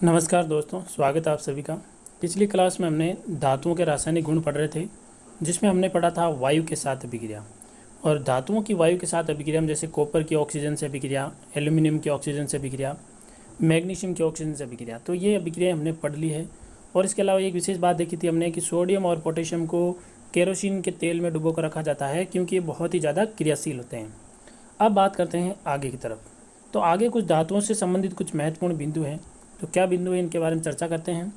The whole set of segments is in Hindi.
नमस्कार दोस्तों, स्वागत है आप सभी का। पिछली क्लास में हमने धातुओं के रासायनिक गुण पढ़ रहे थे, जिसमें हमने पढ़ा था वायु के साथ अभिक्रिया। और धातुओं की वायु के साथ अभिक्रिया में जैसे कॉपर की ऑक्सीजन से अभिक्रिया, एल्यूमिनियम की ऑक्सीजन से अभिक्रिया, मैग्नीशियम की ऑक्सीजन से अभिक्रिया, तो ये अभिक्रिया हमने पढ़ ली है। और इसके अलावा एक विशेष बात देखी थी हमने कि सोडियम और पोटेशियम को केरोसिन के तेल में डुबो कर रखा जाता है, क्योंकि ये बहुत ही ज़्यादा क्रियाशील होते हैं। अब बात करते हैं आगे की तरफ। तो आगे कुछ धातुओं से संबंधित कुछ महत्वपूर्ण बिंदु हैं। तो क्या बिंदु है, इनके बारे में चर्चा करते हैं।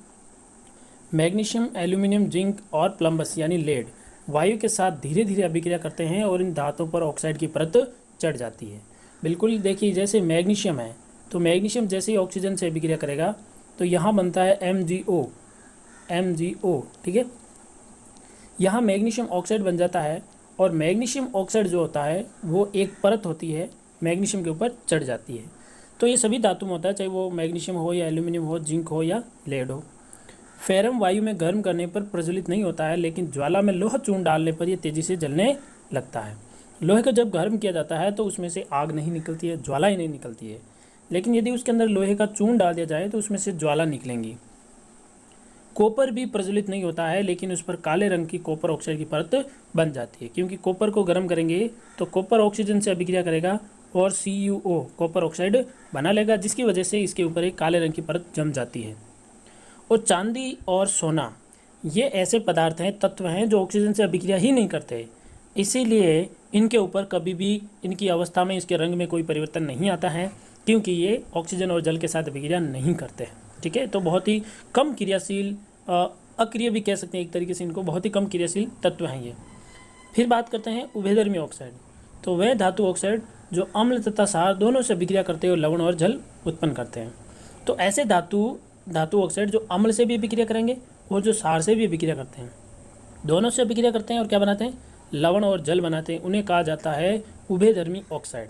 मैग्नीशियम, एल्यूमिनियम, जिंक और प्लम्बस यानी लेड वायु के साथ धीरे धीरे अभिक्रिया करते हैं और इन धातुओं पर ऑक्साइड की परत चढ़ जाती है। बिल्कुल देखिए, जैसे मैग्नीशियम है तो मैग्नीशियम जैसे ही ऑक्सीजन से अभिक्रिया करेगा तो यहाँ बनता है MgO, ठीक है। यहाँ मैग्नीशियम ऑक्साइड बन जाता है और मैग्नीशियम ऑक्साइड जो होता है वो एक परत होती है, मैग्नीशियम के ऊपर चढ़ जाती है। तो ये सभी धातु में होता है, चाहे वो मैग्नीशियम हो या एल्यूमिनियम हो, जिंक हो या लेड हो। फेरम वायु में गर्म करने पर प्रज्वलित नहीं होता है, लेकिन ज्वाला में लोह चूर्ण डालने पर यह तेज़ी से जलने लगता है। लोहे को जब गर्म किया जाता है तो उसमें से आग नहीं निकलती है, ज्वाला ही नहीं निकलती है। लेकिन यदि उसके अंदर लोहे का चूर्ण डाल दिया जाए तो उसमें से ज्वाला निकलेंगी। कॉपर भी प्रज्वलित नहीं होता है, लेकिन उस पर काले रंग की कॉपर ऑक्साइड की परत बन जाती है, क्योंकि कॉपर को गर्म करेंगे तो कॉपर ऑक्सीजन से अभिक्रिया करेगा और CuO कॉपर ऑक्साइड बना लेगा, जिसकी वजह से इसके ऊपर एक काले रंग की परत जम जाती है। और चांदी और सोना ये ऐसे पदार्थ हैं, तत्व हैं जो ऑक्सीजन से अभिक्रिया ही नहीं करते, इसीलिए इनके ऊपर कभी भी इनकी अवस्था में, इसके रंग में कोई परिवर्तन नहीं आता है, क्योंकि ये ऑक्सीजन और जल के साथ अभिक्रिया नहीं करते हैं। ठीक है, तो बहुत ही कम क्रियाशील, अक्रिय भी कह सकते हैं एक तरीके से इनको, बहुत ही कम क्रियाशील तत्व हैं ये। फिर बात करते हैं उभयधर्मी ऑक्साइड। तो वह धातु ऑक्साइड जो अम्ल तथा क्षार दोनों से अभिक्रिया करते हुए लवण और जल उत्पन्न करते हैं। तो ऐसे धातु ऑक्साइड जो अम्ल से भी अभिक्रिया करेंगे और जो क्षार से भी अभिक्रिया करते हैं, दोनों से अभिक्रिया करते हैं और क्या बनाते हैं, लवण और जल बनाते हैं, उन्हें कहा जाता है उभयधर्मी ऑक्साइड।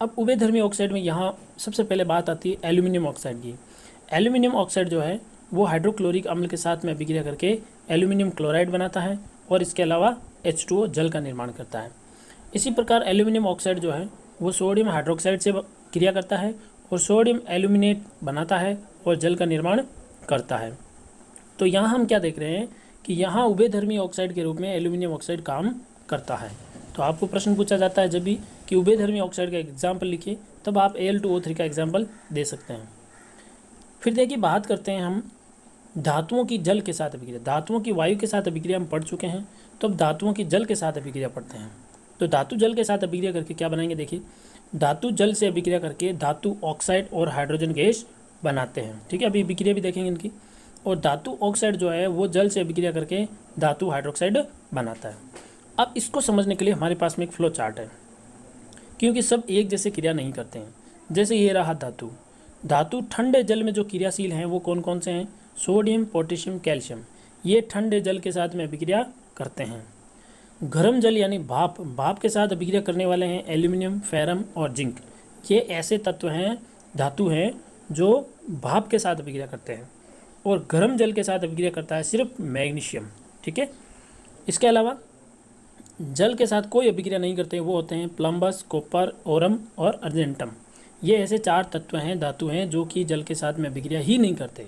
अब उभयधर्मी ऑक्साइड में यहाँ सबसे पहले बात आती है एल्यूमिनियम ऑक्साइड की। एल्यूमिनियम ऑक्साइड जो है वो हाइड्रोक्लोरिक अम्ल के साथ में अभिक्रिया करके एल्यूमिनियम क्लोराइड बनाता है और इसके अलावा H2O जल का निर्माण करता है। इसी प्रकार एल्यूमिनियम ऑक्साइड जो है वो सोडियम हाइड्रोक्साइड से क्रिया करता है और सोडियम एल्यूमिनेट बनाता है और जल का निर्माण करता है। तो यहाँ हम क्या देख रहे हैं कि यहाँ उभयधर्मी ऑक्साइड के रूप में एल्यूमिनियम ऑक्साइड काम करता है। तो आपको प्रश्न पूछा जाता है जब भी कि उभयधर्मी ऑक्साइड का एग्जाम्पल लिखिए, तब आप Al2O3 का एग्जाम्पल दे सकते हैं। फिर देखिए, बात करते हैं हम धातुओं की जल के साथ अभिक्रिया। धातुओं की वायु के साथ अभिक्रिया हम पढ़ चुके हैं, तो अब धातुओं की जल के साथ अभिक्रिया पढ़ते हैं। तो धातु जल के साथ अभिक्रिया करके क्या बनाएंगे, देखिए, धातु जल से अभिक्रिया करके धातु ऑक्साइड और हाइड्रोजन गैस बनाते हैं। ठीक है, अभी अभिक्रिया भी देखेंगे इनकी। और धातु ऑक्साइड जो है वो जल से अभिक्रिया करके धातु हाइड्रोक्साइड बनाता है। अब इसको समझने के लिए हमारे पास में एक फ्लो चार्ट है, क्योंकि सब एक जैसे क्रिया नहीं करते हैं। जैसे ये रहा धातु ठंडे जल में जो क्रियाशील हैं वो कौन कौन से हैं, सोडियम, पोटेशियम, कैल्शियम, ये ठंडे जल के साथ में अभिक्रिया करते हैं। गर्म जल यानी भाप के साथ अभिक्रिया करने वाले हैं एल्यूमिनियम, फेरम और जिंक। ये ऐसे तत्व हैं, धातु हैं जो भाप के साथ अभिक्रिया करते हैं। और गर्म जल के साथ अभिक्रिया करता है सिर्फ मैग्नीशियम। ठीक है, इसके अलावा जल के साथ कोई अभिक्रिया नहीं करते, वो होते हैं प्लम्बस, कॉपर, ओरम और अर्जेंटम। ये ऐसे 4 तत्व हैं, धातु हैं जो कि जल के साथ में अभिक्रिया ही नहीं करते।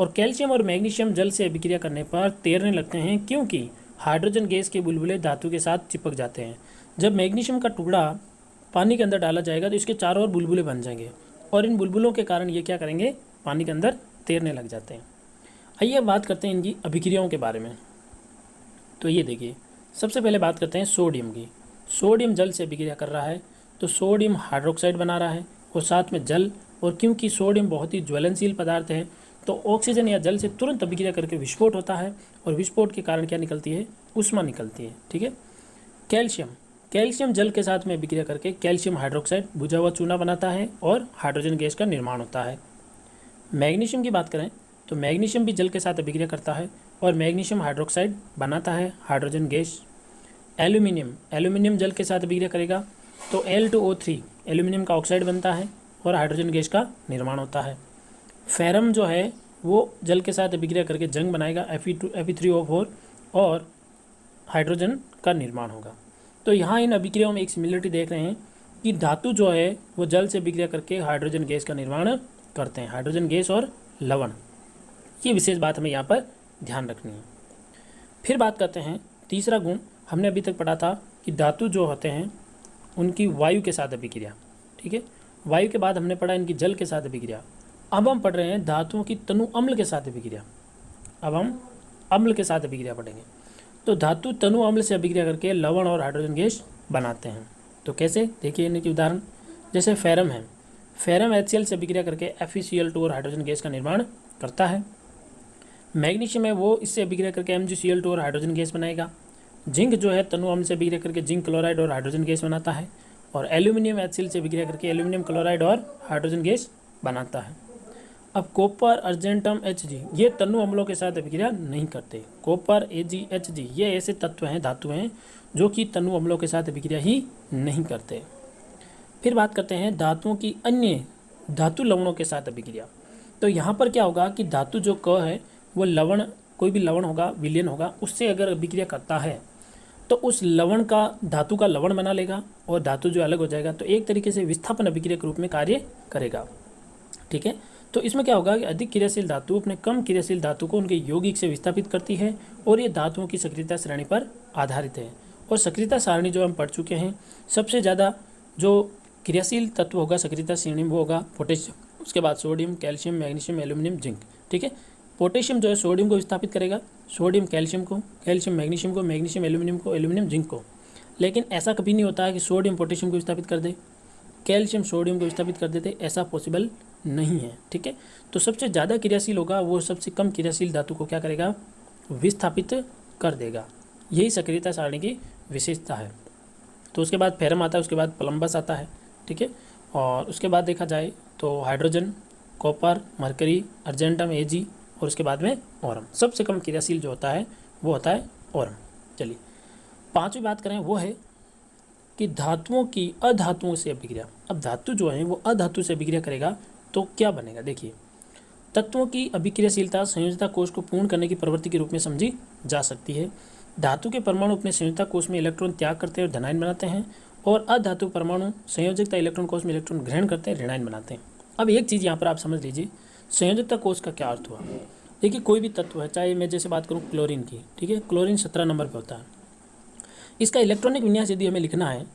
और कैल्शियम और मैग्नीशियम जल से अभिक्रिया करने पर तैरने लगते हैं, क्योंकि हाइड्रोजन गैस के बुलबुले धातु के साथ चिपक जाते हैं। जब मैग्नीशियम का टुकड़ा पानी के अंदर डाला जाएगा तो इसके चारों ओर बुलबुले बन जाएंगे और इन बुलबुलों के कारण ये क्या करेंगे, पानी के अंदर तैरने लग जाते हैं। आइए बात करते हैं इनकी अभिक्रियाओं के बारे में। तो ये देखिए, सबसे पहले बात करते हैं सोडियम की। सोडियम जल से अभिक्रिया कर रहा है तो सोडियम हाइड्रोक्साइड बना रहा है और साथ में जल। और क्योंकि सोडियम बहुत ही ज्वलनशील पदार्थ है तो ऑक्सीजन या जल से तुरंत अभिक्रिया करके विस्फोट होता है और विस्फोट के कारण क्या निकलती है, ऊष्मा निकलती है। ठीक है, कैल्शियम जल के साथ में अभिक्रिया करके कैल्शियम हाइड्रोक्साइड बुझा हुआ चूना बनाता है और हाइड्रोजन गैस का निर्माण होता है। मैग्नीशियम की बात करें तो मैग्नीशियम भी जल के साथ अभिक्रिया करता है और मैग्नीशियम हाइड्रोक्साइड बनाता है हाइड्रोजन गैस। एल्यूमिनियम जल के साथ अभिक्रिया करेगा तो Al2O3 एल्यूमिनियम का ऑक्साइड बनता है और हाइड्रोजन गैस का निर्माण होता है। फेरम जो है वो जल के साथ अभिक्रिया करके जंग बनाएगा Fe3O4 और हाइड्रोजन का निर्माण होगा। तो यहाँ इन अभिक्रियाओं में एक सिमिलरिटी देख रहे हैं कि धातु जो है वो जल से अभिक्रिया करके हाइड्रोजन गैस का निर्माण करते हैं, हाइड्रोजन गैस और लवण। ये विशेष बात हमें यहाँ पर ध्यान रखनी है। फिर बात करते हैं तीसरा गुण। हमने अभी तक पढ़ा था कि धातु जो होते हैं उनकी वायु के साथ अभिक्रिया, ठीक है। वायु के बाद हमने पढ़ा इनकी जल के साथ अभिक्रिया। अब हम पढ़ रहे हैं धातुओं की तनु अम्ल के साथ अभिक्रिया। अब हम अम्ल के साथ अभिक्रिया पढ़ेंगे। तो धातु तनु अम्ल से अभिक्रिया करके लवण और हाइड्रोजन गैस बनाते हैं। तो कैसे, देखिए इनके उदाहरण। जैसे फेरम है, फेरम HCl से अभिक्रिया करके FeCl2 और हाइड्रोजन गैस का निर्माण करता है। मैग्नीशियम है, वो इससे अभिक्रिया करके MgCl2 और हाइड्रोजन गैस बनाएगा। जिंक जो है तनु अम्ल से अभिक्रिया करके जिंक क्लोराइड और हाइड्रोजन गैस बनाता है। और एल्यूमिनियम HCl से अभिक्रिया करके एल्यूमिनियम क्लोराइड और हाइड्रोजन गैस बनाता है। अब कॉपर, अर्जेंटम, Hg ये तनु अम्लों के साथ अभिक्रिया नहीं करते। कॉपर, Ag, Hg ये ऐसे तत्व हैं, धातु हैं जो कि तनु अम्लों के साथ अभिक्रिया ही नहीं करते। फिर बात करते हैं धातुओं की अन्य धातु लवणों के साथ अभिक्रिया। तो यहाँ पर क्या होगा कि धातु जो क है वो लवण, कोई भी लवण होगा, विलयन होगा, उससे अगर अभिक्रिया करता है तो उस लवण का धातु का लवण बना लेगा और धातु जो अलग हो जाएगा। तो एक तरीके से विस्थापन अभिक्रिया के रूप में कार्य करेगा, ठीक है। तो इसमें क्या होगा कि अधिक क्रियाशील धातु अपने कम क्रियाशील धातु को उनके यौगिक से विस्थापित करती है और ये धातुओं की सक्रियता श्रेणी पर आधारित है। और सक्रियता सारणी जो हम पढ़ चुके हैं, सबसे ज़्यादा जो क्रियाशील तत्व होगा सक्रियता श्रेणी में वो होगा पोटेशियम, उसके बाद sodium, calcium, magnesium, aluminium, zinc, ठीक है। पोटेशियम जो है सोडियम को विस्थापित करेगा, सोडियम कैल्शियम को, कैल्शियम मैग्नीशियम को, मैग्नीशियम एल्यूमिनियम को, एल्यूमिनियम जिंक को। लेकिन ऐसा कभी नहीं होता है कि सोडियम पोटेशियम को विस्थापित कर दे, कैल्शियम सोडियम को विस्थापित कर देते, ऐसा पॉसिबल नहीं है, ठीक है। तो सबसे ज़्यादा क्रियाशील होगा वो सबसे कम क्रियाशील धातु को क्या करेगा, विस्थापित कर देगा। यही सक्रियता सारणी की विशेषता है। तो उसके बाद फेरम आता है, उसके बाद प्लम्बस आता है, ठीक है। और उसके बाद देखा जाए तो hydrogen, copper, mercury, argentum, Ag और उसके बाद में ओरम। सबसे कम क्रियाशील जो होता है वो होता है ओरम। चलिए पांचवी बात करें, वो है कि धातुओं की अधातुओं से अभिक्रिया। अब धातु जो है वो अधातु से अभिक्रिया करेगा तो क्या बनेगा, देखिए। तत्वों की अभिक्रियाशीलता संयोजकता कोष को पूर्ण करने की प्रवृत्ति के रूप में समझी जा सकती है। धातु के परमाणु अपने संयोजकता कोष में इलेक्ट्रॉन त्याग करते हैं और धनायन बनाते हैं, और अधातु परमाणु संयोजकता इलेक्ट्रॉन कोष में इलेक्ट्रॉन ग्रहण करते हैं, ऋणायन बनाते हैं। अब एक चीज़ यहाँ पर आप समझ लीजिए, संयोजकता कोष का क्या अर्थ हुआ। देखिए कोई भी तत्व है, चाहे मैं जैसे बात करूँ क्लोरीन की, ठीक है, क्लोरीन 17 नंबर पर होता है। इसका इलेक्ट्रॉनिक विन्यास यदि हमें लिखना है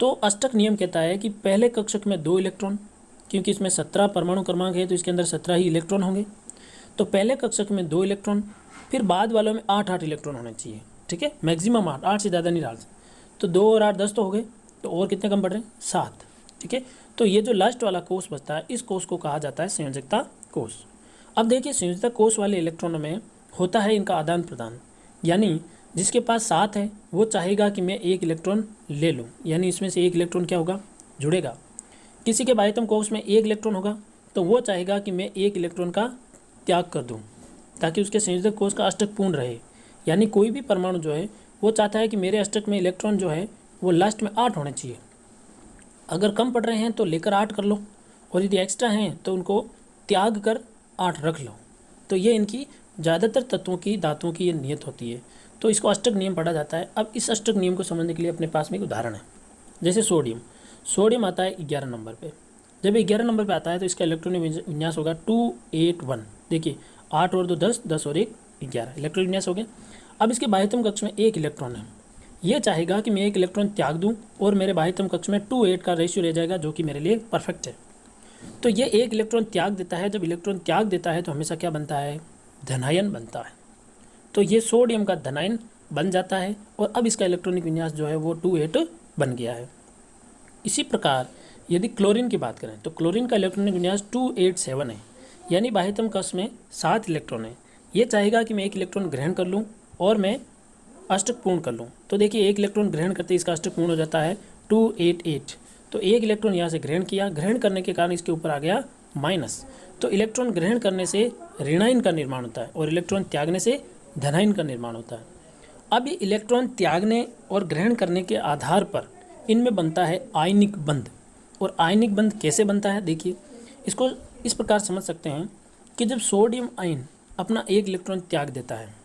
तो अष्टक नियम कहता है कि पहले कक्षक में 2 इलेक्ट्रॉन, क्योंकि इसमें 17 परमाणु क्रमांक है तो इसके अंदर 17 ही इलेक्ट्रॉन होंगे। तो पहले कक्षक में 2 इलेक्ट्रॉन, फिर बाद वालों में 8-8 इलेक्ट्रॉन होने चाहिए, ठीक है, मैक्सिमम 8 से ज़्यादा नहीं डाल। तो 2 और 8 10 तो हो गए, तो और कितने कम पड़ रहे हैं, 7, ठीक है। तो ये जो लास्ट वाला कोष बचता है, इस कोष को कहा जाता है संयोजकता कोष। अब देखिए संयोजकता कोष वाले इलेक्ट्रॉनों में होता है इनका आदान प्रदान, यानी जिसके पास 7 है वो चाहेगा कि मैं 1 इलेक्ट्रॉन ले लूँ, यानी इसमें से 1 इलेक्ट्रॉन क्या होगा, जुड़ेगा। किसी के बाह्यतम कोष में 1 इलेक्ट्रॉन होगा तो वो चाहेगा कि मैं 1 इलेक्ट्रॉन का त्याग कर दूँ ताकि उसके संयोजक कोष का अष्टक पूर्ण रहे। यानी कोई भी परमाणु जो है वो चाहता है कि मेरे अष्टक में इलेक्ट्रॉन जो है वो लास्ट में 8 होने चाहिए। अगर कम पड़ रहे हैं तो लेकर 8 कर लो, और यदि एक्स्ट्रा हैं तो उनको त्याग कर 8 रख लो। तो ये इनकी ज़्यादातर तत्वों की, धातुओं की ये नियत होती है। तो इसको अष्टक नियम पढ़ा जाता है। अब इस अष्टक नियम को समझने के लिए अपने पास में एक उदाहरण है। जैसे सोडियम आता है 11 नंबर पे। जब 11 नंबर पे आता है तो इसका इलेक्ट्रॉनिक विन्यास होगा 281। देखिए 8 और 2 10, 10 और 1 11, इलेक्ट्रॉनिक विन्यास हो गया। अब इसके बाह्यतम कक्ष में 1 इलेक्ट्रॉन है। ये चाहेगा कि मैं 1 इलेक्ट्रॉन त्याग दूं और मेरे बाह्यतम कक्ष में 2-8 का रेशियो रह जाएगा, जो कि मेरे लिए परफेक्ट है। तो ये 1 इलेक्ट्रॉन त्याग देता है। जब इलेक्ट्रॉन त्याग देता है तो हमेशा क्या बनता है, धनायन बनता है। तो ये सोडियम का धनायन बन जाता है और अब इसका इलेक्ट्रॉनिक विन्यास जो है वो 2-8 बन गया है। इसी प्रकार यदि क्लोरीन की बात करें तो क्लोरीन का इलेक्ट्रॉनिक विन्यास 287 है, यानी बाह्यतम कक्ष में 7 इलेक्ट्रॉन है। ये चाहेगा कि मैं 1 इलेक्ट्रॉन ग्रहण कर लूँ और मैं अष्टक पूर्ण कर लूँ। तो देखिए 1 इलेक्ट्रॉन ग्रहण करते इसका अष्टक पूर्ण हो जाता है 288। तो 1 इलेक्ट्रॉन यहाँ से ग्रहण किया, ग्रहण करने के कारण इसके ऊपर आ गया माइनस। तो इलेक्ट्रॉन ग्रहण करने से ऋणायन का निर्माण होता है और इलेक्ट्रॉन त्यागने से धनायन का निर्माण होता है। अब ये इलेक्ट्रॉन त्यागने और ग्रहण करने के आधार पर इनमें बनता है आयनिक बंध। और आयनिक बंध कैसे बनता है, देखिए इसको इस प्रकार समझ सकते हैं कि जब सोडियम आयन अपना 1 इलेक्ट्रॉन त्याग देता है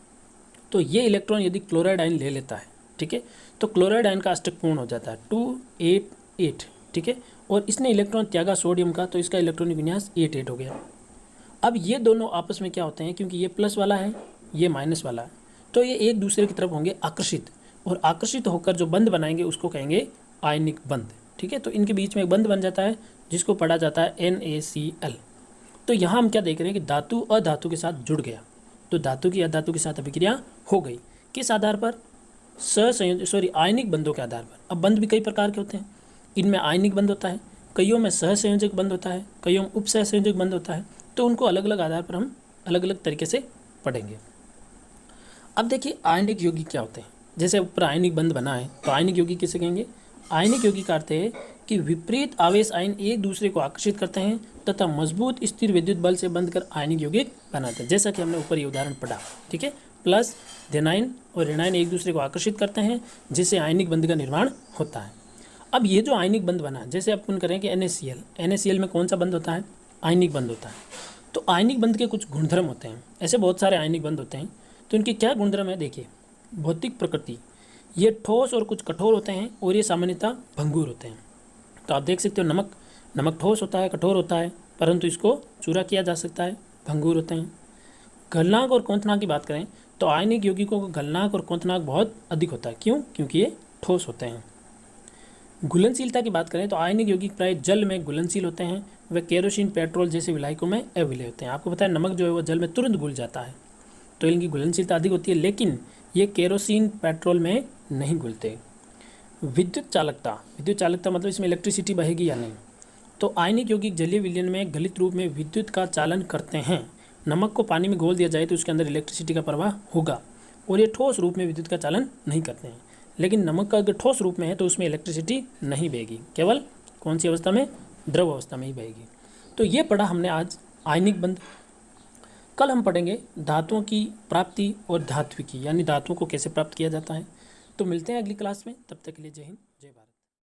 तो ये इलेक्ट्रॉन यदि क्लोराइड आयन ले लेता है, ठीक है, तो क्लोराइड आयन का अष्टक पूर्ण हो जाता है 288, ठीक है। और इसने इलेक्ट्रॉन त्यागा सोडियम का तो इसका इलेक्ट्रॉनिक विन्यास 88 हो गया। अब ये दोनों आपस में क्या होते हैं, क्योंकि ये प्लस वाला है, ये माइनस वाला है, तो ये एक दूसरे की तरफ होंगे आकर्षित, और आकर्षित होकर जो बंध बनाएंगे उसको कहेंगे आयनिक बंध। ठीक है, तो इनके बीच में एक बंध बन जाता है जिसको पढ़ा जाता है NaCl। तो यहाँ हम क्या देख रहे हैं कि धातु अधातु के साथ जुड़ गया, तो धातु की अधातु के साथ अभिक्रिया हो गई। किस आधार पर? आयनिक बंधों के आधार पर। अब बंध भी कई प्रकार के होते हैं, इनमें आयनिक बंध होता है, कईयों में सहसंयोजक बंध होता है, कईयों में उपसहसंयोजक बंध होता है। तो उनको अलग अलग आधार पर हम अलग अलग तरीके से पढ़ेंगे। अब देखिए आयनिक यौगिक क्या होते हैं। जैसे ऊपर आयनिक बंध बना है, तो आयनिक यौगिक किसे कहेंगे? आयनिक यौगिक का अर्थ है कि विपरीत आवेश आयन एक दूसरे को आकर्षित करते हैं तथा मजबूत स्थिर विद्युत बल से बंधकर आयनिक यौगिक बनाते हैं। जैसा कि हमने ऊपर ये उदाहरण पढ़ा। ठीक है, प्लस धनायन और ऋणायन एक दूसरे को आकर्षित करते हैं जिससे आयनिक बंध का निर्माण होता है। अब ये जो आयनिक बंध बना, जैसे अपन करें कि NaCl में कौन सा बंध होता है? आयनिक बंध होता है। तो आयनिक बंध के कुछ गुणधर्म होते हैं, ऐसे बहुत सारे आयनिक बंध होते हैं। तो इनके क्या गुणधर्म है? देखिए, भौतिक प्रकृति, ये ठोस और कुछ कठोर होते हैं, और ये सामान्यतः भंगुर होते हैं। तो आप देख सकते हो नमक ठोस होता है, कठोर होता है, परंतु इसको चूरा किया जा सकता है, भंगुर होते हैं। गलनांक और क्वथनांक की बात करें तो आयनिक यौगिकों का गलनांक और क्वथनांक बहुत अधिक होता है। क्यों? क्योंकि ये ठोस होते हैं। घुलनशीलता की बात करें तो आयनिक यौगिक प्राय जल में घुलनशील होते हैं, वे केरोसिन, पेट्रोल जैसे विलायकों में अविलय होते हैं। आपको पता है नमक जो है वो जल में तुरंत घुल जाता है, तो इनकी घुलनशीलता अधिक होती है, लेकिन ये केरोसिन, पेट्रोल में नहीं घुलते। विद्युत चालकता मतलब इसमें इलेक्ट्रिसिटी बहेगी या नहीं। तो आयनिक यौगिक जलीय विलयन में गलित रूप में विद्युत का चालन करते हैं। नमक को पानी में घोल दिया जाए तो उसके अंदर इलेक्ट्रिसिटी का प्रवाह होगा, और ये ठोस रूप में विद्युत का चालन नहीं करते हैं। लेकिन नमक का अगर ठोस रूप में है तो उसमें इलेक्ट्रिसिटी नहीं बहेगी, केवल कौन सी अवस्था में? द्रव अवस्था में ही बहेगी। तो ये पढ़ा हमने आज आयनिक बंध। कल हम पढ़ेंगे धातुओं की प्राप्ति और धात्विकी, यानी धातुओं को कैसे प्राप्त किया जाता है। तो मिलते हैं अगली क्लास में, तब तक के लिए जय हिंद, जय भारत।